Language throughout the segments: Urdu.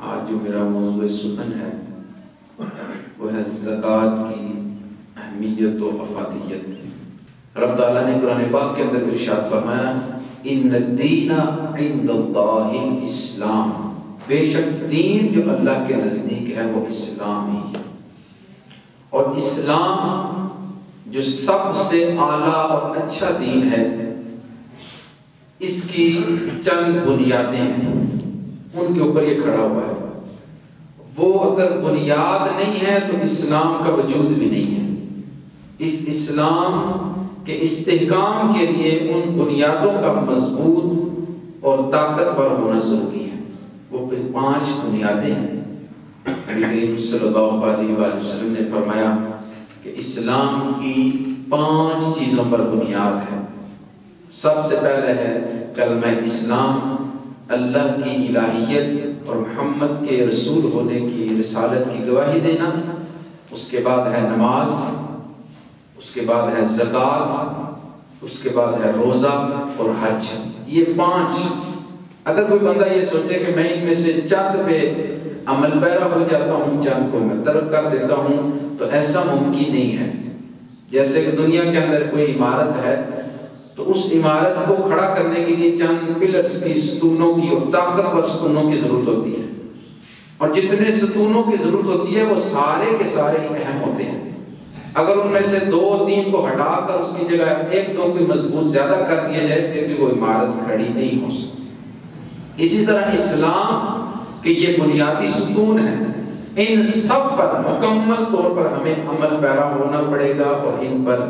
آج جو میرا موضوع سخن ہے وہ ہے زکوٰۃ کی اہمیت و افادیت۔ رب تعالیٰ نے قرآن پاک کے اندر ارشاد فرمایا ان الدین عند اللہ الاسلام، بے شک دین جو اللہ کے نزدیک ہے وہ اسلام ہی ہے۔ اور اسلام جو سب سے اعلیٰ اور اچھا دین ہے، اس کی چند بنیادیں ہیں، ان کے اوپر یہ کھڑا ہوا ہے۔ وہ اگر بنیاد نہیں ہے تو اسلام کا وجود بھی نہیں ہے۔ اس اسلام کے استحکام کے لیے ان بنیادوں کا مضبوط اور طاقتور ہونا ضروری ہے۔ وہ 5 بنیادیں ہیں۔ نبی کریم صلی اللہ علیہ وآلہ وسلم نے فرمایا کہ اسلام کی 5 چیزوں پر بنیاد ہے۔ سب سے پہلے ہے کلمہ اسلام، اللہ کی الہیت اور محمد کے رسول ہونے کی رسالت کی گواہی دینا۔ اس کے بعد ہے نماز، اس کے بعد ہے زکوٰۃ، اس کے بعد ہے روزہ اور حج۔ یہ 5 اگر کوئی بندہ یہ سوچے کہ میں ان میں سے چند پہ عمل پیرا ہو جاتا ہوں، چند کو میں ترک کر دیتا ہوں، تو ایسا ممکن نہیں ہے۔ جیسے کہ دنیا کے اندر کوئی عمارت ہے تو اس عمارت کو کھڑا کرنے کے لیے چند پلرز کی، ستونوں کی اور طاقتور ستونوں کی ضرورت ہوتی ہے، اور جتنے ستونوں کی ضرورت ہوتی ہے وہ سارے کے سارے اہم ہوتے ہیں۔ اگر ان میں سے 2-3 کو ہٹا کر اس کی جگہ 1-2 کو مضبوط زیادہ کر دیا جائے پھر بھی وہ عمارت کھڑی نہیں ہو سکتی۔ اسی طرح اسلام کہ یہ بنیادی ستون ہے، ان سب پر مکمل طور پر ہمیں عمل پیرا ہونا پڑے گا، اور ان پر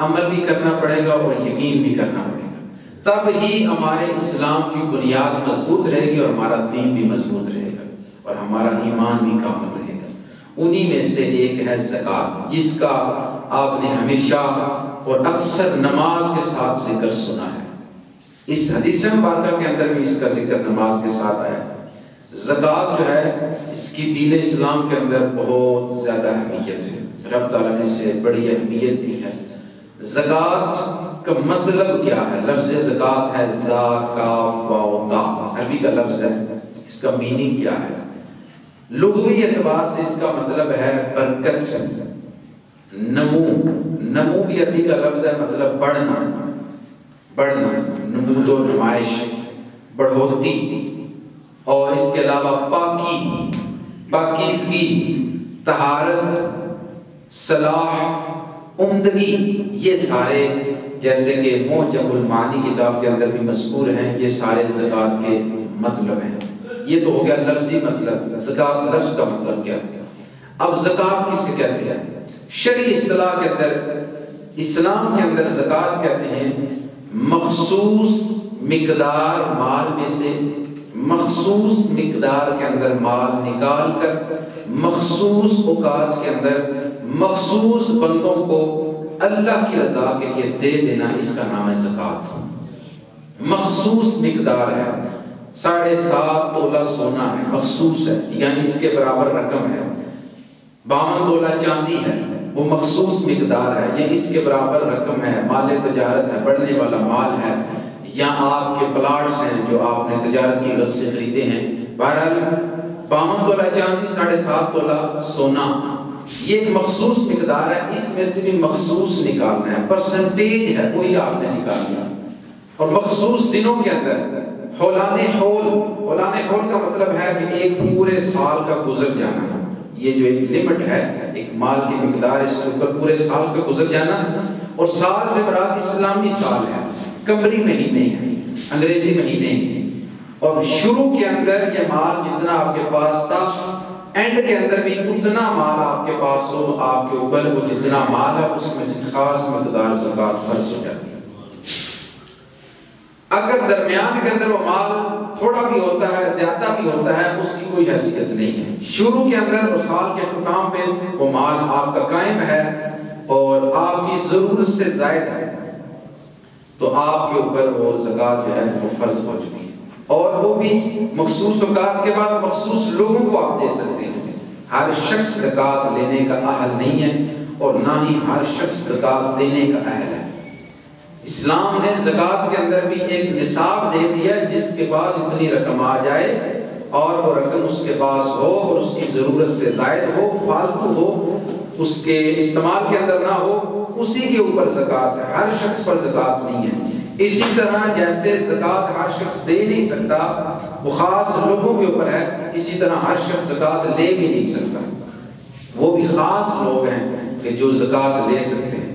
عمل بھی کرنا پڑے گا اور یقین بھی کرنا پڑے گا۔ تب ہی ہمارے اسلام کی بنیاد مضبوط رہے گی اور ہمارا دین بھی مضبوط رہے گا اور ہمارا ایمان بھی کامل رہے گا۔ انہی میں سے ایک ہے زکوٰۃ، جس کا آپ نے ہمیشہ اور اکثر نماز کے ساتھ ذکر سنا ہے۔ اس حدیث مبارکہ کے اندر بھی اس کا ذکر نماز کے ساتھ آیا۔ زکوٰۃ جو ہے اس کی دین اسلام کے اندر بہت زیادہ اہمیت ہے۔ رب تعالیٰ نے اسے بڑی اہمیت دی ہے۔ زکوٰۃ کا مطلب کیا ہے؟ لفظ زکوٰۃ ہے زا کاف واو تا، عربی کا لفظ ہے۔ اس کا میننگ کیا ہے؟ لغوی اعتبار سے اس کا مطلب ہے برکت، نمو۔ نمو بھی عربی کا لفظ ہے، مطلب بڑھنا، بڑھنا، نمود و نمائش، بڑھوتی۔ اور اس کے علاوہ پاکی، پاکیزگی، طہارت، صلاح، عمدگی، یہ سارے جیسے کہ معجم المعانی کتاب کے اندر بھی مذکور ہیں، یہ سارے زکوٰۃ کے مطلب ہیں۔ یہ تو ہو گیا لفظی مطلب، زکوٰۃ لفظ کا مطلب کیا ہے۔ اب زکوٰۃ کس سے کہتے ہیں؟ شرعی اصطلاح کے اندر، اسلام کے اندر زکوٰۃ کہتے ہیں مخصوص مقدار مال میں سے، مخصوص مقدار کے اندر مال نکال کر مخصوص اوقات کے اندر مخصوص بندوں کو اللہ کی رضا کے لیے دے دینا، اس کا نام ہے زکوٰۃ۔ مخصوص مقدار ہے، 7.5 تولہ سونا ہے، مخصوص ہے، یعنی اس کے برابر رقم ہے۔ 52 تولہ چاندی ہے، وہ مخصوص مقدار ہے، یہ اس کے برابر رقم ہے، مال تجارت ہے، بڑھنے والا مال ہے، یا آپ کے پلاٹس ہیں جو آپ نے تجارت کی غرض سے خریدے ہیں۔ بہرحال 52 تولہ چاندی، 7.5 تولہ سونا، یہ ایک مخصوص مقدار ہے۔ اس میں سے بھی مخصوص نکالنا ہے، پرسنٹیج ہے وہی آپ نے نکالنا، اور مخصوص دنوں کے اندر حولان حول۔ حولان حول کا مطلب ہے کہ ایک پورے سال کا گزر جانا، یہ جو ایک لمٹ ہے، ایک مال کی مقدار، اس کے اوپر پورے سال کا گزر جانا۔ اور سال سے مراد اسلامی سال ہے، قمری مہینے ہیں، انگریزی مہینے ہیں۔ اور شروع کے اندر یہ مال جتنا آپ کے پاس تھا، اینڈ کے اندر بھی اتنا مال آپ کے پاس ہو، آپ کے اوپر وہ جتنا مال ہے اس میں سے خاص مقدار زکوٰۃ فرض ہو جاتی ہے۔ اگر درمیان کے اندر وہ مال تھوڑا بھی ہوتا ہے، زیادہ بھی ہوتا ہے، اس کی کوئی حیثیت نہیں ہے۔ شروع کے اندر اور سال کے اختتام پہ وہ مال آپ کا قائم ہے اور آپ کی ضرورت سے زائد ہے، تو آپ کے اوپر وہ زکوٰۃ جو ہے وہ فرض ہو چکی ہے۔ اور وہ بھی مخصوص اوقات کے بعد مخصوص لوگوں کو آپ دے سکتے ہیں۔ ہر شخص زکوٰۃ لینے کا اہل نہیں ہے، اور نہ ہی ہر شخص زکوٰۃ دینے کا اہل ہے۔ اسلام نے زکوٰۃ کے اندر بھی ایک نصاب دے دیا، جس کے پاس اتنی رقم آ جائے اور وہ رقم اس کے پاس ہو اور اس کی ضرورت سے زائد ہو، فالتو ہو، اس کے استعمال کے اندر نہ ہو، اسی کے اوپر زکوٰۃ ہے، ہر شخص پر زکوٰۃ نہیں ہے۔ اسی طرح جیسے زکوٰۃ ہر شخص دے نہیں سکتا، وہ خاص لوگوں کے اوپر ہے، اسی طرح ہر شخص زکوٰۃ لے بھی نہیں سکتا، وہ بھی خاص لوگ ہیں کہ جو زکوٰۃ لے سکتے ہیں۔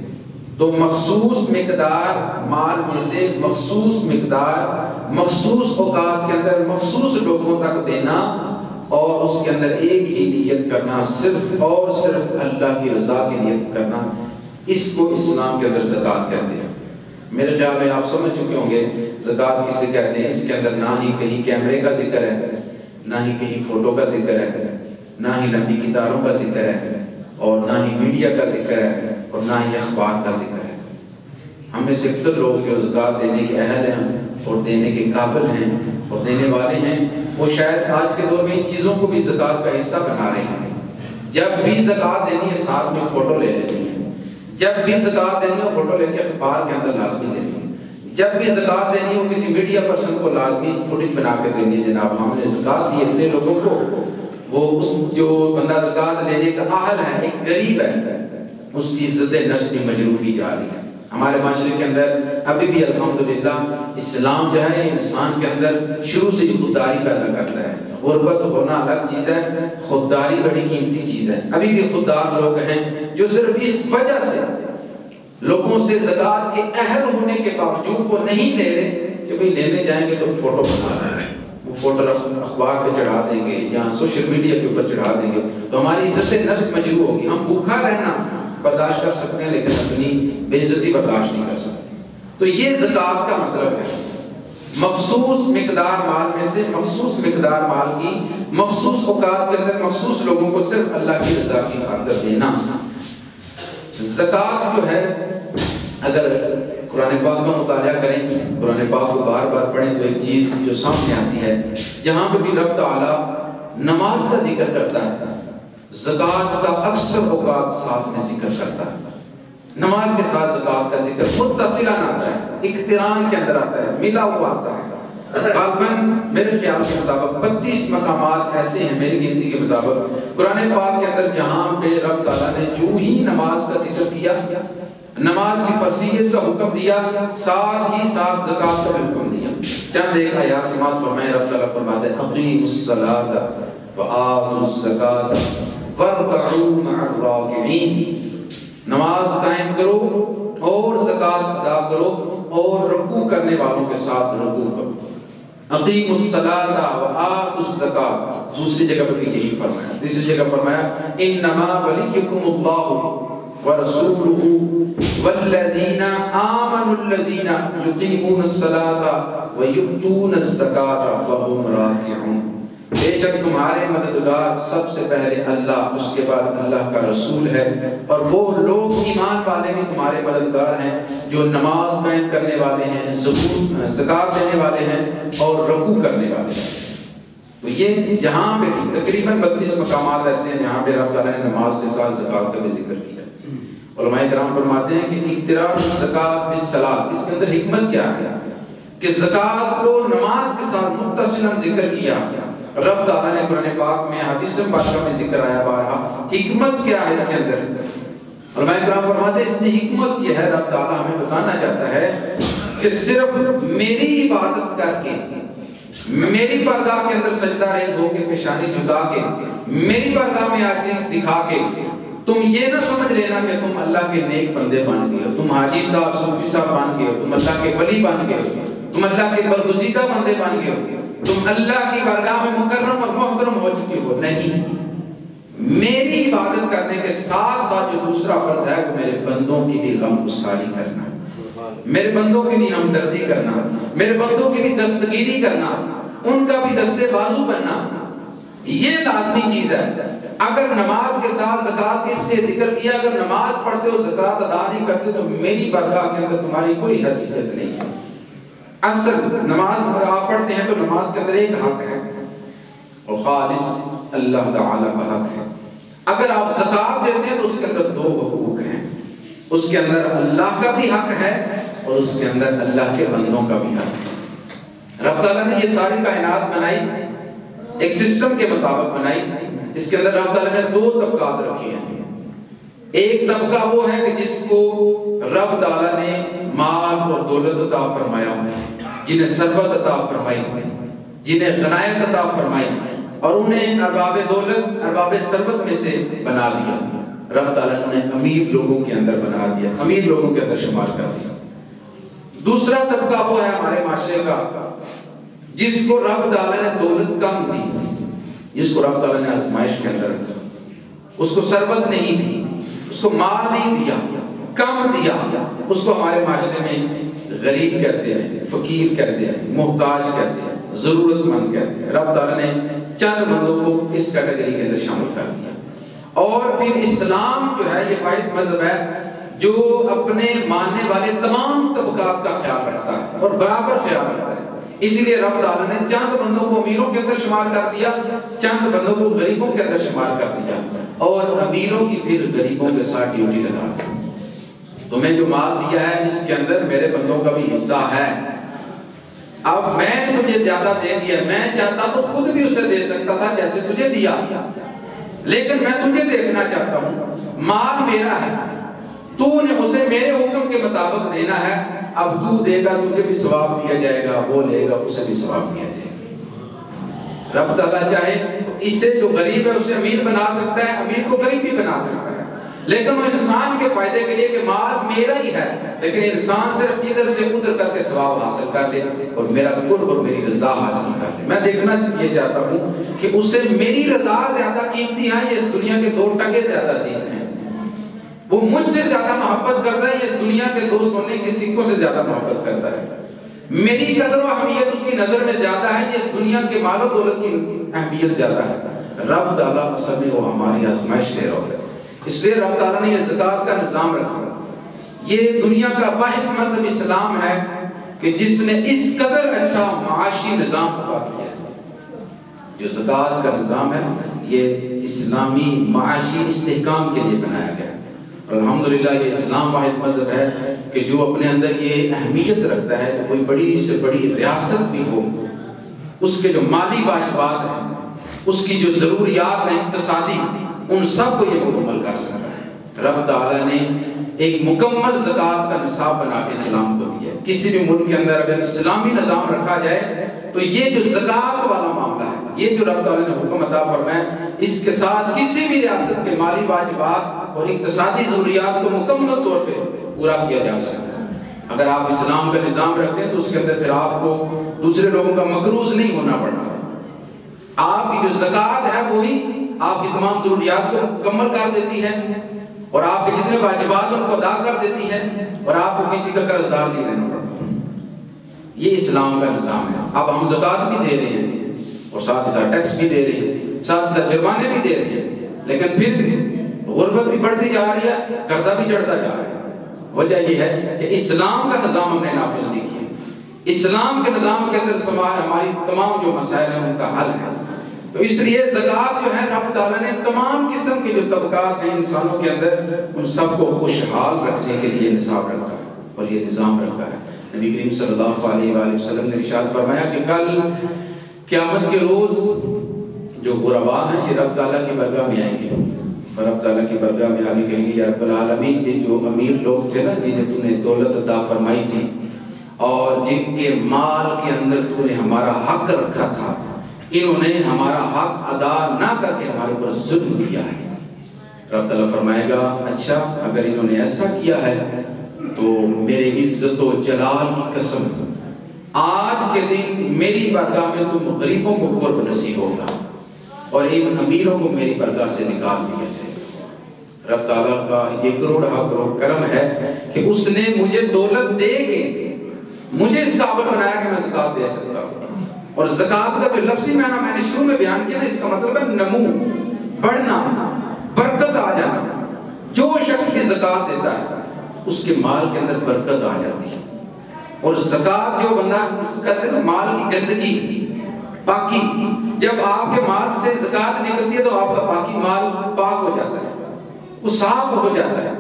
تو مخصوص مقدار مال میں سے مخصوص مقدار مخصوص اوقات کے اندر مخصوص لوگوں تک دینا، اور اس کے اندر ایک ہی نیت کرنا، صرف اور صرف اللہ کی رضا کی نیت کرنا، اس کو اسلام کے اندر زکوٰۃ کہتے ہیں۔ میرے خیال میں آپ سمجھ چکے ہوں گے زکوٰۃ کسے کہتے ہیں۔ اس کے اندر نہ ہی کہیں کیمرے کا ذکر ہے، نہ ہی کہیں فوٹو کا ذکر ہے، نہ ہی لمبی کتاروں کا ذکر ہے، اور نہ ہی میڈیا کا ذکر ہے، اور نہ ہی اخبار کا ذکر ہے۔ ہم میں سے اکثر لوگ جو زکوٰۃ دینے کے اہل ہیں اور دینے کے قابل ہیں اور دینے والے ہیں، وہ شاید آج کے دور میں ان چیزوں کو بھی زکوٰۃ کا حصہ بنا رہے ہیں۔ جب بھی زکوٰۃ دینی ہے ساتھ میں فوٹو لے لینی ہے، جب بھی زکوٰۃ دینی ہے فوٹو لے کے اخبار کے اندر لازمی دینی ہے، جب بھی زکوٰۃ دینی ہو کسی میڈیا پرسن کو لازمی فوٹیج بنا کے دینی ہے، جناب ہم نے زکوٰۃ دی اتنے لوگوں کو، وہ اس جو بندہ زکوٰۃ لینے کا اہل ہے، ایک غریب ہے، اس کی عزت نفس بھی مجروح کی جا رہی ہے۔ ہمارے معاشرے کے اندر ابھی بھی الحمدللہ اسلام جو ہے انسان کے اندر شروع سے ہی خودداری پیدا کرتا ہے۔ غربت ہونا الگ چیز ہے، خودداری بڑی قیمتی چیز ہے۔ ابھی بھی خوددار لوگ ہیں جو صرف اس وجہ سے لوگوں سے زکوٰۃ کے اہل ہونے کے باوجود وہ نہیں لے رہے کہ بھئی لینے جائیں گے تو فوٹو بنا رہے ہیں، وہ فوٹو اخبار پہ چڑھا دیں گے یا سوشل میڈیا کے اوپر چڑھا دیں گے تو ہماری عزت نفس مجروح ہوگی۔ ہم بھوکا رہنا برداشت کر سکتے ہیں لیکن اپنی بے عزتی برداشت نہیں کر سکتے۔ تو یہ زکوٰۃ کا مطلب ہے، مخصوص مقدار مال میں سے مخصوص مقدار مال کی مخصوص اوقات کے اندر مخصوص لوگوں کو صرف اللہ کی رضا کی خاطر دینا۔ زکوٰۃ جو ہے اگر قرآن پاک کا مطالعہ کریں، قرآن پاک کو بار بار پڑھیں تو ایک چیز جو سامنے آتی ہے، جہاں پہ بھی رب تعالیٰ نماز کا ذکر کرتا ہے زکوٰۃ کا اکثر اوقات ساتھ میں ذکر کرتا ہے۔ نماز کے ساتھ زکوٰۃ کا ذکر متصلاً آتا ہے، اقتران کے اندر آتا ہے، ملا ہوا آتا ہے۔ غالباً میرے خیال کے مطابق 32 مقامات ایسے ہیں میری گنتی کے مطابق قرآن پاک کے اندر جہاں پہ رب تعالیٰ نے جو ہی نماز کا ذکر کیا، نماز کی فرضیت کا حکم دیا، ساتھ ہی ساتھ زکوٰۃ کا حکم دیا۔ چند ایک آیات سماعت فرمائیں، رب تعالیٰ فرماتے ہیں اقیموا الصلاۃ وآتوا الزکاۃ وارکعوا مع الراکعین، نماز قائم کرو اور زکوٰۃ ادا کرو اور رکوع کرنے والوں کے ساتھ رکوع کرو۔ اقیموا الصلاۃ وآتوا الزکاۃ، دوسری جگہ پر بھی یہی فرمایا، تیسری جگہ فرمایا انما ولیکم اللہ ورسولہ والذین آمنوا الذین یقیمون الصلاۃ ویؤتون الزکاۃ وہم راکعون، بے شک تمہارے مددگار سب سے پہلے اللہ، اس کے بعد اللہ کا رسول ہے، اور وہ لوگ ایمان والے بھی تمہارے مددگار ہیں جو نماز قائم کرنے والے ہیں، زکوٰۃ دینے والے ہیں اور رکوع کرنے والے ہیں۔ تو یہ جہاں پہ بھی تقریباً 32 مقامات ایسے ہیں جہاں پہ رب تعالیٰ نے نماز کے ساتھ زکوٰۃ کا بھی ذکر کیا۔ علماء کرام فرماتے ہیں کہ اقتران الزکاۃ بالصلاۃ، اس کے اندر حکمت کیا ہے کہ زکوٰۃ کو نماز کے ساتھ متصلاً ذکر کیا رب تعالیٰ نے قرآن پاک میں، حدیث پاک میں ذکر آیا بارہا۔ حکمت کیا ہے اس کے اندر؟ علماء کرام فرماتے ہیں اس میں حکمت یہ ہے، رب تعالیٰ ہمیں بتانا چاہتا ہے کہ صرف میری عبادت کر کے، میری بارگاہ کے اندر سجدہ ریز ہو کے، پیشانی جھکا کے، میری بارگاہ میں عاجزی دکھا کے تم یہ نہ سمجھ لینا کہ تم اللہ کے نیک بندے بن گئے ہو، تم حاجی صاحب صوفی صاحب بن گئے ہو، تم اللہ کے ولی بن گئے ہو، تم اللہ کے برگزیدہ بندے بن گئے ہو، تم اللہ کی بارگاہ میں مکرم اور محترم ہو چکے ہو۔ نہیں، میری عبادت کرنے کے ساتھ ساتھ جو دوسرا فرض ہے وہ میرے بندوں کی بھی غمگساری کرنا، میرے بندوں کی بھی ہمدردی کرنا، میرے بندوں کی بھی دستگیری کرنا، ان کا بھی دستے بازو بننا، یہ لازمی چیز ہے۔ اگر نماز کے ساتھ زکوٰۃ اس لیے ذکر کیا، اگر نماز پڑھتے ہو زکوٰۃ ادا نہیں کرتے تو میری بارگاہ کے اندر تمہاری کوئی حیثیت نہیں ہے۔ اصل نماز آپ پڑھتے ہیں تو نماز کے اندر ایک حق ہے اور خالص اللہ تعالیٰ کا حق ہے۔ اگر آپ زکوٰۃ دیتے ہیں تو اس کے اندر دو حقوق ہیں، اس کے اندر اللہ کا بھی حق ہے اور اس کے اندر اللہ کے بندوں کا بھی حق ہے۔ رب تعالیٰ نے یہ ساری کائنات بنائی، ایک سسٹم کے مطابق بنائی. اس کے اندر اللہ تعالیٰ نے 2 طبقات رکھی ہیں. ایک طبقہ وہ ہے کہ جس کو رب تعالیٰ نے مال اور دولت عطا فرمایا، جنہیں ثروت عطا فرمائی، جنہیں غنائمت عطا فرمائی، اور انہیں ارباب دولت، ارباب ثروت میں سے بنا دیا. رب تعالیٰ نے انہیں امیر لوگوں کے اندر بنا دیا، امیر لوگوں کے اندر شمار کر دیا. دوسرا طبقہ وہ ہے ہمارے معاشرے کا جس کو رب تعالیٰ نے دولت کم دی، جس کو رب تعالیٰ نے آزمائش کے اندر رکھا، اس کو ثروت نہیں دی، اس کو مال نہیں دیا، کم دیا. اس کو ہمارے معاشرے میں غریب کہتے ہیں، فقیر کہتے ہیں، محتاج کہتے ہیں، ضرورت مند کہتے ہیں. رب تعالیٰ نے چند بندوں کو اس کیٹیگری کے اندر شامل کر دیا. اور پھر اسلام جو ہے یہ واحد مذہب ہے جو اپنے ماننے والے تمام طبقات کا خیال رکھتا ہے اور برابر خیال رکھتا ہے. اسی لیے رب تعالیٰ نے چند بندوں کو امیروں کے اندر شمار کر دیا، چند بندوں کو غریبوں کے اندر شمار کر دیا، اور امیروں کی پھر غریبوں کے ساتھ ڈیوٹی لگا دی. تمہیں جو مال دیا ہے اس کے اندر میرے بندوں کا بھی حصہ ہے. اب میں نے تجھے زیادہ دے دیا، میں چاہتا تو خود بھی اسے دے سکتا تھا جیسے تجھے دیا، لیکن میں تجھے دیکھنا چاہتا ہوں. مال میرا ہے، تو نے اسے میرے حکم کے مطابق دینا ہے. اب تو دے گا تجھے بھی ثواب دیا جائے گا، وہ لے گا اسے بھی ثواب دیا جائے گا. رب تعالیٰ چاہے تو اس سے جو غریب ہے اسے امیر بنا سکتا ہے، امیر کو غریب بھی بنا سکتا ہے، لیکن وہ انسان کے فائدے کے لیے کہ مال میرا ہی ہے، لیکن انسان صرف ادھر سے ادھر کر کے ثواب حاصل کر لے اور میرا قرب اور میری رضا حاصل کر لے. میں دیکھنا یہ چاہتا ہوں کہ اسے میری رضا زیادہ قیمتی ہے، یہ اس دنیا کے 2 ٹکے زیادہ چیز ہیں. وہ مجھ سے زیادہ محبت کرتا ہے، یہ اس دنیا کے 2 سونے کے سکوں سے زیادہ محبت کرتا ہے. میری قدر و اہمیت اس کی نظر میں زیادہ ہے، یہ اس دنیا کے مال و دولت کی اہمیت زیادہ ہے. رب تعالیٰ اصل میں وہ ہماری آزمائش لے رہا ہوتا ہے. اس لیے رب تعالیٰ نے یہ زکوٰۃ کا نظام رکھا. یہ دنیا کا واحد مذہب اسلام ہے کہ جس نے اس قدر اچھا معاشی نظام عطا کیا ہے. جو زکوٰۃ کا نظام ہے یہ اسلامی معاشی استحکام کے لیے بنایا گیا ہے. اور الحمدللہ یہ اسلام واحد مذہب ہے کہ جو اپنے اندر یہ اہمیت رکھتا ہے کہ کوئی بڑی سے بڑی ریاست بھی ہو، اس کے جو مالی واجبات ہیں، اس کی جو ضروریات ہیں اقتصادی، ان سب کو یہ مکمل کر سکتا ہے. رب تعالیٰ نے ایک مکمل زکوٰۃ کا نصاب بنا کے اسلام کو دیا ہے. کسی بھی ملک کے اندر اگر اسلامی نظام رکھا جائے تو یہ جو زکوٰۃ والا معاملہ ہے، یہ جو رب تعالیٰ نے حکم عطا فرمایا، اس کے ساتھ کسی بھی ریاست کے مالی واجبات اور اقتصادی ضروریات کو مکمل طور پہ پورا کیا جا سکتا ہے. اگر آپ اسلام کا نظام رکھتے ہیں تو اس کے اندر پھر آپ کو دوسرے لوگوں کا مقروض نہیں ہونا پڑتا. آپ کی جو زکوٰۃ ہے وہی آپ کی تمام ضروریات کو مکمل کر دیتی ہے اور آپ کے جتنے واجبات ان کو ادا کر دیتی ہے اور آپ کو کسی کا قرض دار نہیں رہنا پڑتا. یہ اسلام کا نظام ہے. اب ہم زکوٰۃ بھی دے رہے ہیں اور ساتھ ساتھ ٹیکس بھی دے رہے ہیں، ساتھ ساتھ جرمانے بھی دے رہے ہیں، لیکن پھر بھی غربت بھی بڑھتی جا رہی ہے، قرضہ بھی چڑھتا جا رہا ہے. وجہ یہ ہے کہ اسلام کا نظام ہم نے نافذ نہیں کیا. اسلام کے نظام کے اندر ہماری تمام جو مسائل ہیں ان کا حل ہے. تو اس لیے زکوٰۃ جو ہے رب تعالیٰ نے تمام قسم کے جو طبقات ہیں انسانوں کے اندر ان سب کو خوشحال رکھنے کے لیے نصاب رکھا ہے اور یہ نظام رکھا ہے. نبی کریم صلی اللہ علیہ وآلہ وسلم نے ارشاد فرمایا کہ کل قیامت کے روز جو غربا ہیں یہ رب تعالیٰ کی برگاہ میں آئیں گے اور رب تعالیٰ کی برگاہ میں آگے کہیں گے یا رب العالمین، یہ جو امیر لوگ تھے نا جنہیں تو نے دولت عطا فرمائی تھی اور جن کے مال کے اندر تو نے ہمارا حق رکھا تھا، انہوں نے ہمارا حق ادا نہ کر کے ہمارے اوپر ظلم کیا ہے. رب تعالیٰ فرمائے گا اچھا اگر انہوں نے ایسا کیا ہے تو میرے عزت و جلال کی قسم آج کے دن میری برگاہ میں تم غریبوں کو قرب نصیب ہوگا اور ان امیروں کو میری برگاہ سے نکال دیا جائے گا. رب تعالیٰ کا یہ کروڑ کرم ہے کہ اس نے مجھے دولت دے کے مجھے اس قابل بنایا کہ میں زکوٰۃ دے سکتا ہوں. اور زکوٰۃ کا جو لفظی معنی میں نے شروع میں بیان کیا نا، اس کا مطلب ہے نمو، بڑھنا، برکت آ جانا. جو شخص بھی زکوٰۃ دیتا ہے اس کے مال کے اندر برکت آ جاتی ہے. اور زکوٰۃ جو بندہ کہتے ہیں مال کی گندگی، پاکی، جب آپ کے مال سے زکوٰۃ نکلتی ہے تو آپ کا باقی مال پاک ہو جاتا ہے، وہ صاف ہو جاتا ہے.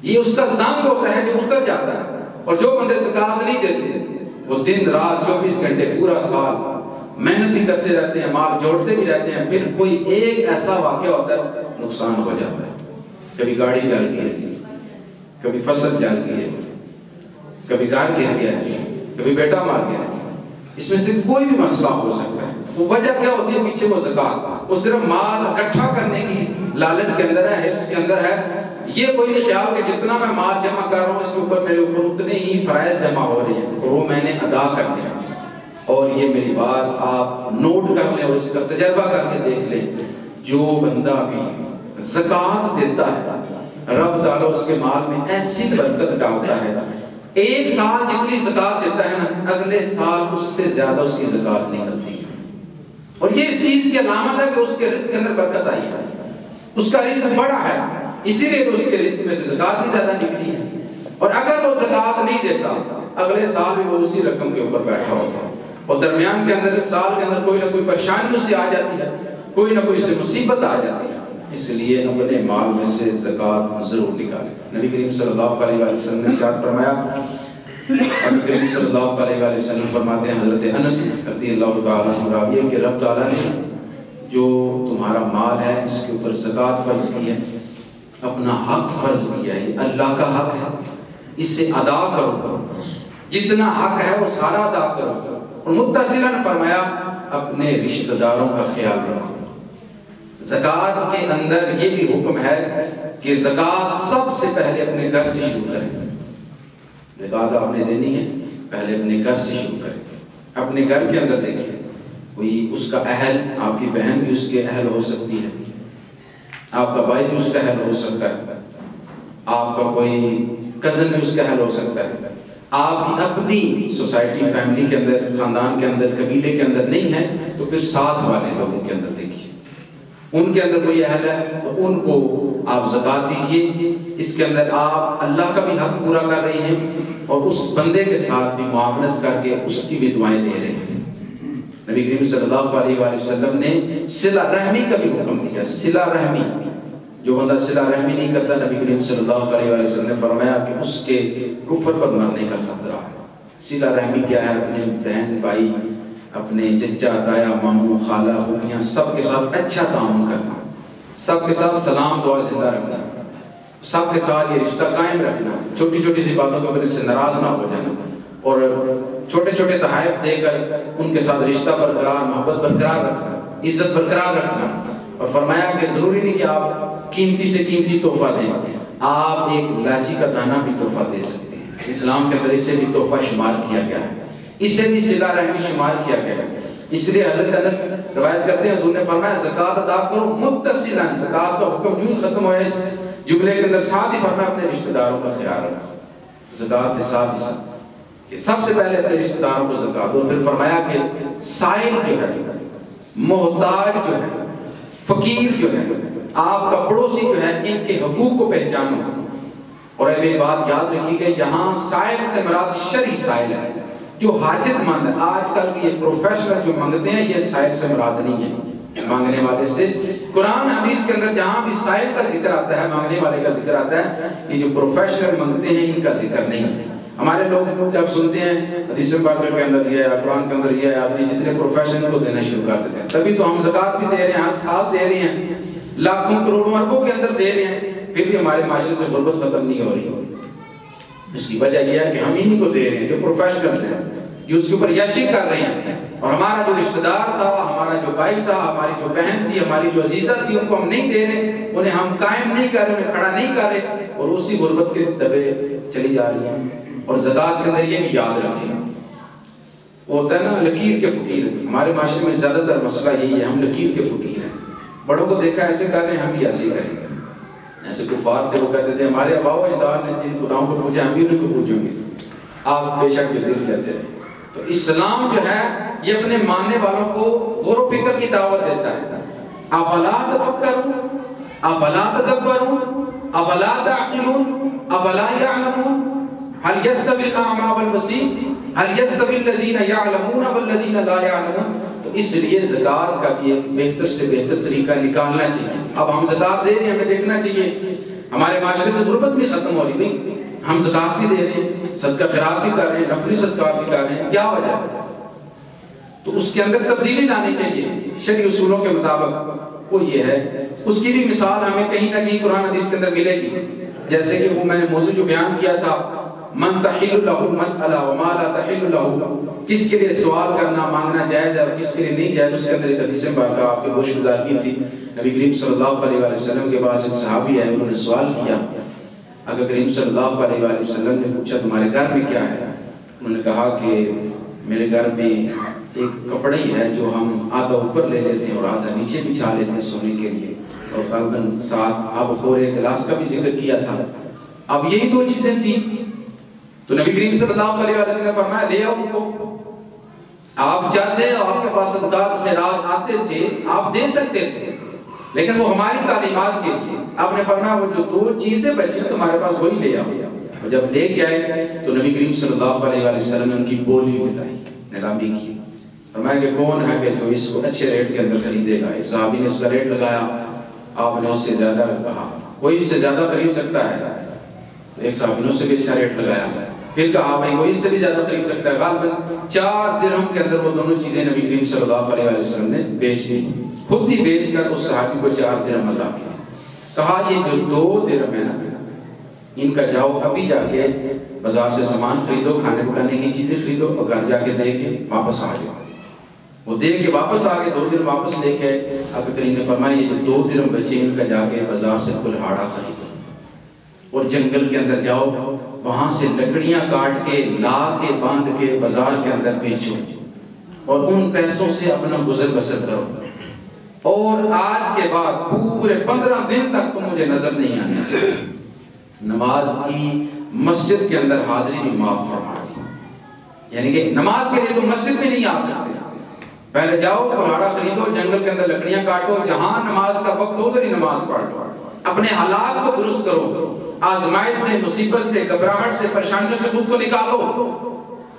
یہ اس کا زنگ ہوتا ہے جو اتر جاتا ہے. اور جو بندے زکوٰۃ نہیں دیتے وہ دن رات 24 گھنٹے پورا سال محنت بھی کرتے رہتے ہیں، مال جوڑتے بھی رہتے ہیں، پھر کوئی ایک ایسا واقعہ ہوتا ہے نقصان ہو جاتا ہے. کبھی گاڑی جل گئی ہے، کبھی فصل جل گئی ہے، کبھی گھر گر گیا ہے، کبھی بیٹا مار گیا ہے. اس میں سے کوئی بھی مسئلہ ہو سکتا ہے. وہ وجہ کیا ہوتی ہے پیچھے؟ وہ زکات. وہ صرف مال اکٹھا کرنے کی لالچ کے اندر ہے، حرص کے اندر ہے. یہ کوئی نہیں خیال کہ جتنا میں مال جمع کر رہا ہوں اس کے اوپر میرے اوپر اتنے ہی فرائض جمع ہو رہے ہیں اور وہ میں نے ادا کر دیا. اور یہ میری بات آپ نوٹ کر لیں اور اس کا تجربہ کر کے دیکھ لیں. جو بندہ بھی زکات دیتا ہے رب تعالیٰ اس کے مال میں ایسی برکت ڈالتا ہے. ایک سال جتنی زکات دیتا ہے نا، اگلے سال اس سے زیادہ اس کی زکات نکلتی ہے. اور یہ اس چیز کی علامت ہے کہ اس کے رزق کے اندر برکت آئی ہے، اس کا رزق بڑا ہے، اسی لیے اس کے رزق میں سے زکات بھی زیادہ نکلی ہے. اور اگر وہ زکات نہیں دیتا اگلے سال بھی وہ اسی رقم کے اوپر بیٹھا ہوتا ہے. اور درمیان کے اندر سال کے اندر کوئی نہ کوئی پریشانی اس سے آ جاتی ہے، کوئی نہ کوئی سے مصیبت آ جاتی ہے. اس لیے اپنے مال میں سے زکات ضرور نکالیں. نبی کریم صلی اللہ علیہ وآلہ وسلم نے ارشاد فرمایا، نبی کریم صلی اللہ علیہ وآلہ وسلم فرماتے ہیں، حضرت انس رضی اللہ تعالیٰ عنہ راوی کہ رب تعالیٰ نے جو تمہارا مال ہے اس کے اوپر زکات فرض کی ہے، اپنا حق فرض کیا ہے. اللہ کا حق ہے، اسے ادا کرو. جتنا حق ہے وہ سارا ادا کرو. اور متصلاً فرمایا اپنے رشتہ داروں کا خیال رکھو. زکات کے اندر یہ بھی حکم ہے کہ زکات سب سے پہلے اپنے گھر سے شروع کریں. زکات آپ نے دینی ہے، پہلے اپنے گھر سے شروع کریں. اپنے گھر کے اندر دیکھیں، کوئی اس کا اہل، آپ کی بہن بھی اس کے اہل ہو سکتی ہے، آپ کا بھائی بھی اس کا اہل ہو سکتا ہے، آپ کا کوئی کزن بھی اس کا اہل ہو سکتا ہے. آپ کی اپنی سوسائٹی، فیملی کے اندر، خاندان کے اندر، قبیلے کے اندر نہیں ہے تو پھر ساتھ والے لوگوں کے اندر دیکھیے، ان کے اندر کوئی اہل ہے تو ان کو آپ زکات دیجئے. اس کے اندر آپ اللہ کا بھی حق پورا کر رہی ہیں اور اس بندے کے ساتھ بھی معاملت کر کے اس کی بھی دعائیں دے رہے ہیں. نبی کریم صلی اللہ علیہ وآلہ وسلم نے صلہ رحمی کا بھی حکم دیا. صلہ رحمی، جو بندہ صلہ رحمی نہیں کرتا، نبی کریم صلی اللہ علیہ وآلہ وسلم نے فرمایا کہ اس کے کفر پر مرنے کا خطرہ ہے. صلہ رحمی کیا ہے؟ اپنے بہن بھائی، اپنے چچا تایا ماموں خالہ پھوپھیاں سب کے ساتھ اچھا تعامل کرنا، سب کے ساتھ سلام دعا زندہ رکھنا، سب کے ساتھ یہ رشتہ قائم رکھنا، چھوٹی چھوٹی سی باتوں کی وجہ سے ناراض نہ ہو جانا اور چھوٹے چھوٹے تحائف دے کر ان کے ساتھ رشتہ برقرار، محبت برقرار رکھنا، عزت برقرار رکھنا. اور فرمایا کہ ضروری نہیں کہ آپ قیمتی سے قیمتی تحفہ دیں، آپ ایک لاچی کا دانہ بھی تحفہ دے سکتے ہیں. اسلام کے اندر اسے بھی تحفہ شمار کیا گیا ہے، اسے بھی صلہ رحمی شمار کیا گیا ہے. اس لیے حضرت انس روایت کرتے ہیں، حضور نے فرمایا زکات ادا کرو متصلاً. زکات کا حکم جو ختم ہوا اس جملے کے اندر ساتھ ہی فرمایا اپنے رشتہ داروں کا خیال رکھو. زکات کے ساتھ ہی کہ سب سے پہلے اپنے رشتہ داروں کو زکات دو. پھر فرمایا کہ سائل جو ہے، محتاج جو ہے، فقیر جو ہے، آپ کا پڑوسی جو ہے، ان کے حقوق کو پہچانو. اور ایک بات یاد رکھی گئی، یہاں سائل سے مراد شرعی سائل ہے، جو حاجت مند ہے. آج کل کے یہ پروفیشنل جو مانگتے ہیں یہ سائل سے مراد نہیں ہے. مانگنے والے سے قرآن حدیث کے اندر جہاں بھی سائل کا ذکر آتا ہے، مانگنے والے کا ذکر آتا ہے، یہ جو پروفیشنل مانگتے ہیں ان کا ذکر نہیں ہے. ہمارے لوگ جب سنتے ہیں حدیث پاک کے اندر یہ ہے، قرآن کے اندر یہ ہے، آپ جتنے پروفیشنل کو دینا شروع کر دیتے ہیں. تبھی تو ہم زکات بھی دے رہے ہیں، ہر سال دے رہے ہیں، لاکھوں کروڑوں اربوں کے اندر دے رہے ہیں، پھر بھی ہمارے معاشرے سے غربت ختم نہیں ہو رہی. اس کی وجہ یہ ہے کہ ہم انہیں کو دے رہے ہیں جو پروفیشنل ہیں، جو اس کے اوپر یشی کر رہے ہیں. اور ہمارا جو رشتہ دار تھا، ہمارا جو بھائی تھا، ہماری جو بہن تھی، ہماری جو عزیزہ تھی، ان کو ہم نہیں دے رہے، انہیں ہم قائم نہیں کر رہے، انہیں کھڑا نہیں کر رہے، اور اسی غربت کے دبے چلی جا رہی ہیں. اور زکات کے اندر یہ بھی یاد رکھیں، وہ ہوتا ہے نا لکیر کے فقیر. ہمارے معاشرے میں زیادہ تر مسئلہ یہی ہے، ہم لکیر کے فقیر ہیں. بڑوں کو دیکھا ایسے کر رہے ہیں، ہم بھی ایسے ہی کریں گے. ایسے کفار تھے، وہ کہتے تھے ہمارے آباء و اجداد نے جن خداؤں کو پوجا ہم بھی انہیں کو پوجیں گے. آپ بے شک دل کہتے ہیں. تو اسلام جو ہے یہ اپنے ماننے والوں کو غور و فکر کی دعوت دیتا ہے. افلا تفکرون، افلا تدبرون، افلا تعقلون، افلا یعلمون، هل يستوي الاعمى والبصير، هل يستوي الذين يعلمون والذين لا يعلمون. تو اس لیے زکات کا بھی ایک بہتر سے بہتر طریقہ نکالنا چاہیے. اب ہم زکات دے رہے ہیں، ہمیں دیکھنا چاہیے ہمارے معاشرے سے غربت بھی ختم ہو رہی. نہیں، ہم زکات بھی دے رہے ہیں، صدقہ خیرات بھی کر رہے ہیں، نفلی صدقات بھی کر رہے ہیں. کیا وجہ ہے؟ تو اس کے اندر تبدیلی لانی چاہیے شرعی اصولوں کے مطابق، وہ یہ ہے۔ اس کی بھی مثال ہمیں کہیں نہ کہیں قرآن حدیث کے اندر ملے گی، جیسے کہ وہ میں نے موضوع جو بیان کیا تھا، من تحل له المسألہ وما لا تحل له، کس کے لیے سوال کرنا مانگنا جائز ہے اور کس کے لیے نہیں جائز۔ اس کے اندر ایک حدیث پاک آپ کے گوش گزار کی تھی، نبی کریم صلی اللہ علیہ وآلہ وسلم کے پاس ایک صحابی ہے، انہوں نے سوال کیا، اگر کریم صلی اللہ علیہ وآلہ وسلم نے پوچھا تمہارے گھر میں کیا ہے؟ انہوں نے کہا کہ میرے گھر میں ایک کپڑا ہی ہے جو ہم آدھا اوپر لے لیتے ہیں اور آدھا نیچے بچھا لیتے ہیں سونے کے لیے، اور غالباً ساتھ آب خور گلاس کا بھی ذکر کیا تھا۔ اب یہی دو چیزیں تھیں، تو نبی کریم صلی اللہ علیہ وسلم نے فرمایا لے آؤ ان کو، آپ چاہتے ہیں، آپ کے پاس صدقات خیرات آتے تھے، آپ دے سکتے تھے، لیکن وہ ہماری تعلیمات کے لیے آپ نے فرمایا وہ جو دو چیزیں بچی ہیں تمہارے پاس وہی لے آؤ۔ اور جب لے کے آئے تو نبی کریم صلی اللہ علیہ وسلم نے ان کی بولی بتائی، نیلامی کی، فرمایا کہ کون ہے کہ جو اس کو اچھے ریٹ کے اندر خریدے گا؟ ایک صحابی نے اس کا ریٹ لگایا، آپ نے اس سے زیادہ کہا کوئی اس سے زیادہ خرید سکتا ہے، ایک صحابی نے اس سے بھی اچھا ریٹ لگایا، پھر کہا بھائی کوئی اس سے بھی زیادہ خرید سکتا ہے، غالباً 4 درہم کے اندر وہ دونوں چیزیں نبی کریم صلی اللہ علیہ وسلم نے بیچ دی، خود ہی بیچ کر اس صحابی کو 4 درہم عطا کیا، کہا یہ جو 2 درہم ہے نا ان کا جاؤ ابھی جا کے بازار سے سامان خریدو، کھانے پکانے کی چیزیں خریدو اور گھر جا کے دے کے واپس آ جاؤ۔ وہ دے کے واپس آ گئے، 2 درہم واپس لے کے آقا کریم نے فرمایا یہ جو 2 درہم بچے ان کا جا کے بازار سے کلہاڑا خریدو اور جنگل کے اندر جاؤ، وہاں سے لکڑیاں کاٹ کے لا کے باندھ کے بازار کے اندر بیچو اور ان پیسوں سے اپنا گزر بسر کرو، اور آج کے بعد پورے 15 دن تک تم مجھے نظر نہیں آنے چاہیے۔ نماز کی مسجد کے اندر حاضری بھی معاف فرما دی، یعنی کہ نماز کے لیے تم مسجد میں نہیں آ سکتے، پہلے جاؤ کلہاڑا خریدو، جنگل کے اندر لکڑیاں کاٹو، جہاں نماز کا وقت ہو ادھر ہی نماز پڑھو، اپنے حالات کو درست کرو، آزمائش سے، مصیبت سے، گھبراہٹ سے، پریشانیوں سے خود کو نکالو۔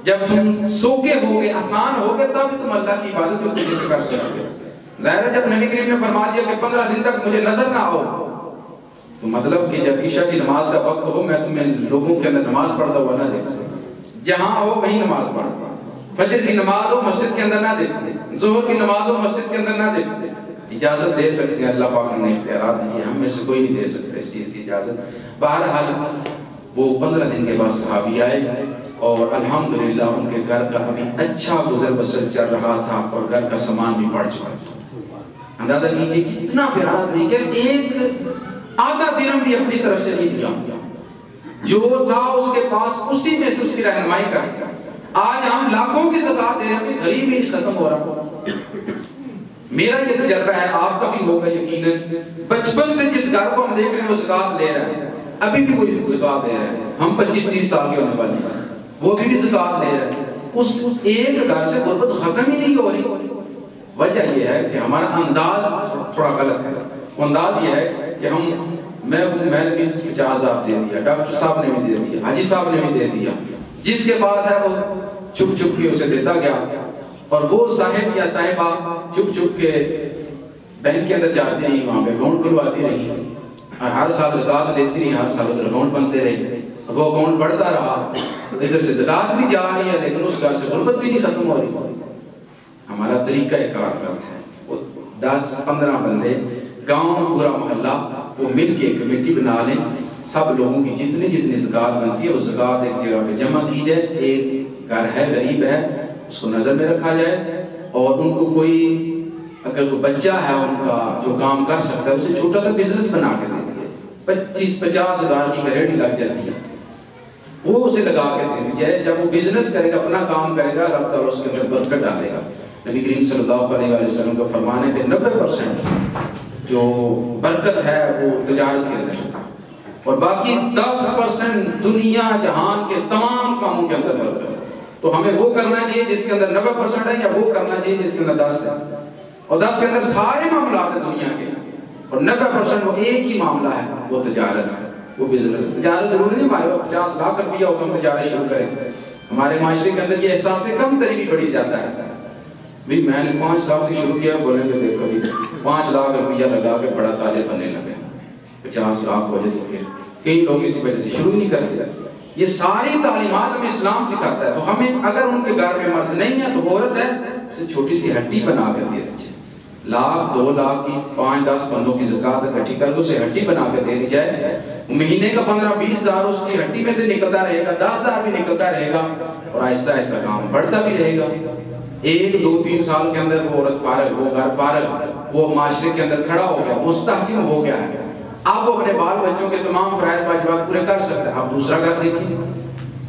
جب تم سوکھے ہوگے، آسان ہوگے، تب تم اللہ کی عبادت کو خوشی سے کر سکتے ہو۔ ظاہر ہے جب نبی کریم نے فرما دیا کہ 15 دن تک مجھے نظر نہ آؤ، تو مطلب کہ جب عشاء کی نماز کا وقت ہو میں تمہیں لوگوں کے اندر نماز پڑھتا ہوا نہ دیکھوں، جہاں ہو وہیں نماز پڑھو، فجر کی نماز ہو مسجد کے اندر نہ دیکھو، ظہر کی نماز ہو مسجد کے اندر نہ دیکھو۔ اجازت دے سکتے ہیں، اللہ پاک نے اختیارات دیے، ہم میں سے کوئی نہیں دے سکتا اس چیز کی اجازت۔ بہرحال وہ 15 دن کے بعد صحابی آئے اور الحمدللہ ان کے گھر کا ابھی اچھا گزر بسر چل رہا تھا اور گھر کا سامان بھی بڑھ چکا تھا۔ اندازہ کیجیے کتنا پیارا طریقہ، ایک آدھا درہم بھی اپنی طرف سے نہیں دیا، جو تھا اس کے پاس اسی میں سے اس کی رہنمائی کرتا۔ آج ہم لاکھوں کی زکات دے رہے ہیں، غریب ہی نہیں ختم ہو رہا۔ میرا یہ تجربہ ہے، آپ کا بھی ہوگا یقیناً، بچپن سے جس گھر کو ہم دیکھ رہے ہیں وہ زکات لے رہا ہے، ابھی بھی وہ زکات دے رہا ہے، ہم 25-30 سال کے ہونے والے ہیں، وہ بھی زکات لے رہے ہیں، اس ایک گھر سے غربت ختم ہی نہیں ہو رہی۔ وجہ یہ ہے کہ ہمارا انداز تھوڑا غلط ہے۔ انداز یہ ہے کہ میں نے بھی 50,000 دے دیا، ڈاکٹر صاحب نے بھی دے دیا، حاجی صاحب نے بھی دے دیا، جس کے پاس ہے وہ چھپ چھپ کے اسے دیتا گیا، اور وہ صاحب یا صاحبہ چھپ چھپ کے بینک کے اندر جاتے رہی، وہاں پہ اکاؤنٹ کھلواتی رہی، اور ہر سال زکات دیتی رہی، ہر سال ادھر اکاؤنٹ بنتے رہے، وہ اکاؤنٹ بڑھتا رہا، ادھر سے زکات بھی جا رہی ہے لیکن اس گھر سے غربت بھی نہیں ختم ہو رہی۔ ہمارا طریقہ کار غلط ہے۔ وہ 10-15 بندے، گاؤں پورا محلہ، وہ مل کے کمیٹی بنا لیں، سب لوگوں کی جتنی زکات بنتی ہے وہ زکات ایک جگہ پہ جمع کی جائے، ایک گھر ہے غریب ہے اس کو نظر میں رکھا جائے، اور ان کو کوئی اگر کوئی بچہ ہے ان کا جو کام کر سکتا ہے اسے چھوٹا سا بزنس بنا کے دے دیے، 25-50 ہزار کی گھریڑی لگ جاتی ہے، وہ اسے لگا کے دے دی جائے، جب وہ بزنس کرے گا، اپنا کام کرے گا، اللہ تعالیٰ اس کے اندر برکت ڈالے گا۔ نبی کریم صلی اللہ علیہ وسلم کا فرمان ہے کہ 90% جو برکت ہے وہ تجارت کے اندر ہے، اور باقی 10% دنیا جہان کے تمام کاموں کے اندر برکت ہے۔ تو ہمیں وہ کرنا چاہیے جس کے اندر 90% ہے، یا وہ کرنا چاہیے جس کے اندر 10 ہے، اور 10 کے اندر سارے معاملات ہیں دنیا کے، اور 90% وہ ایک ہی معاملہ ہے، وہ تجارت ہے، وہ بزنس ہے۔ تجارت ضروری نہیں ہمارے 50 لاکھ روپیہ ہو تو ہم تجارت شروع کریں، ہمارے معاشرے کے اندر یہ احساس سے کم تری بھی بڑھی جاتا ہے، بھی میں نے 5 لاکھ سے شروع کیا، بولیں گے دیکھو بھی 5 لاکھ روپیہ لگا کے بڑا تاجر بننے لگے، 50 لاکھ ہو جائے تو پھر کئی لوگ اسی وجہ سے شروع نہیں کرتے۔ یہ ساری تعلیمات ہمیں اسلام سکھاتا ہے، تو ہمیں اگر ان کے گھر میں مرد نہیں ہے تو عورت ہے، اسے چھوٹی سی ہڈی بنا کر دے دیجیے. 1,00,000 2,00,000 کی 5-10 بندوں کی زکات اکٹھی کر کے اسے ہڈی بنا کر دے دی جائے. مہینے کا 15-20 ہزار اس کی ہڈی میں سے نکلتا رہے گا, 10,000 بھی نکلتا رہے گا, اور آہستہ آہستہ کام بڑھتا بھی رہے گا. 1-2-3 سال کے اندر وہ عورت فارغ, وہ گھر فارغ, وہ معاشرے کے اندر کھڑا ہو گیا, مستحکم ہو گیا ہے. اب وہ اپنے بال بچوں کے تمام فرائض واجبات پورے کر سکتا ہے. اب دوسرا گھر دیکھیں,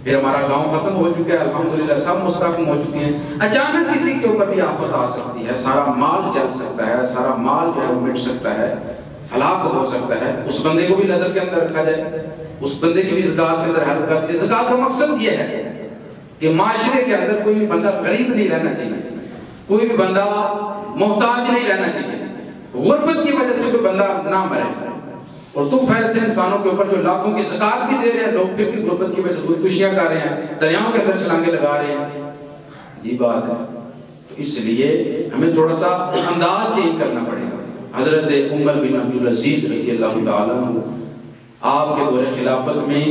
پھر ہمارا گاؤں ختم ہو چکا ہے, الحمدللہ سب مستحکم ہو چکے ہیں. اچانک کسی کے اوپر بھی آفت آ سکتی ہے, سارا مال جل سکتا ہے, سارا مال جو ہے وہ مٹ سکتا ہے, ہلاک ہو سکتا ہے. اس بندے کو بھی نظر کے اندر رکھا جائے, اس بندے کی بھی زکات کے اندر ہیلپ کرتی ہے. زکات کا مقصد یہ ہے کہ معاشرے کے اندر کوئی بھی بندہ غریب نہیں رہنا چاہیے, کوئی بھی بندہ محتاج نہیں رہنا چاہیے. غربت کی وجہ سے کوئی بندہ نہ مرے. اور تم ایسے انسانوں کے اوپر جو لاکھوں کی زکات بھی دے رہے ہیں, لوگ پھر بھی غربت کی وجہ سے خودکشیاں کر رہے ہیں, دریاؤں کے اندر چھلانگے لگا رہے ہیں. عجیب بات ہے. تو اس لیے ہمیں تھوڑا سا انداز چینج کرنا پڑے گا. حضرت عمر بن عبدالعزیز رضی اللہ تعالیٰ عنہ, آپ کے دور خلافت میں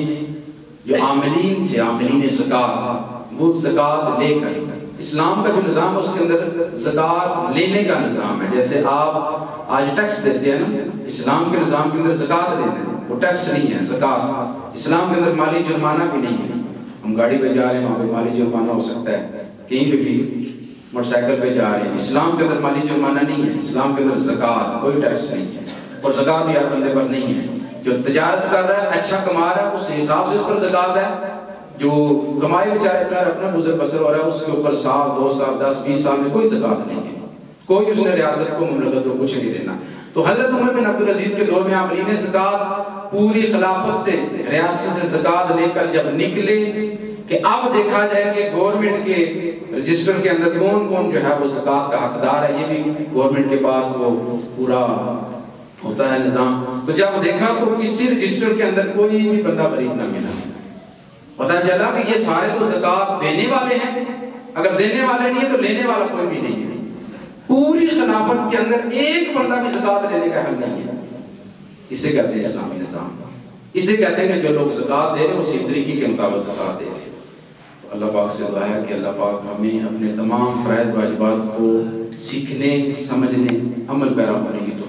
جو عاملین تھے, عاملین زکات, وہ زکات لے کر, اسلام کا جو نظام اس کے اندر زکات لینے کا نظام ہے. جیسے آپ آج ٹیکس دیتے ہیں نا, اسلام کے نظام کے اندر زکات لینا ہے, وہ ٹیکس نہیں ہے, زکات. اسلام کے اندر مالی جرمانہ بھی نہیں ہے. ہم گاڑی پہ جا رہے ہیں, وہاں پہ مالی جرمانہ ہو سکتا ہے, کہیں پہ بھی موٹر سائیکل پہ جا رہے ہیں. اسلام کے اندر مالی جرمانہ نہیں ہے, اسلام کے اندر زکات, کوئی ٹیکس نہیں ہے. اور زکات بھی ہر بندے پر نہیں ہے. جو تجارت کر رہا ہے, اچھا کما رہا ہے, اس حساب سے اس پر زکات ہے. جو کمائی بیچارے اپنا گزر بسر ہو رہا ہے, اس کے اوپر 1 2 سال 10 20 سال میں کوئی زکات نہیں ہے. کوئی اس نے ریاست کو مملکت کو کچھ نہیں دینا. تو حضرت عمر بن عبدالعزیز کے دور میں عاملین زکات پوری خلافت سے, ریاست سے زکات لے کر جب نکلے کہ اب دیکھا جائے کہ گورنمنٹ کے رجسٹر کے اندر کون کون جو ہے وہ زکات کا حقدار ہے, یہ بھی گورنمنٹ کے پاس وہ پورا ہوتا ہے نظام. تو جب دیکھا تو کسی رجسٹر کے اندر کوئی بھی بندہ غریب نہ ملا. پتہ چلا کہ یہ سارے تو زکات دینے والے ہیں, اگر دینے والے نہیں ہیں تو لینے والا کوئی بھی نہیں ہے. پوری خلافت کے اندر ایک بندہ بھی زکات لینے کا حق نہیں ہے. اسے کہتے ہیں اسلامی نظام. اسے کہتے ہیں کہ جو لوگ زکات دے رہے ہیں اسی طریقے کے مطابق زکات دے رہے ہیں. تو اللہ پاک سے دعا ہے کہ اللہ پاک ہمیں اپنے تمام فرائض واجبات کو سیکھنے, سمجھنے, عمل پیرا ہونے کی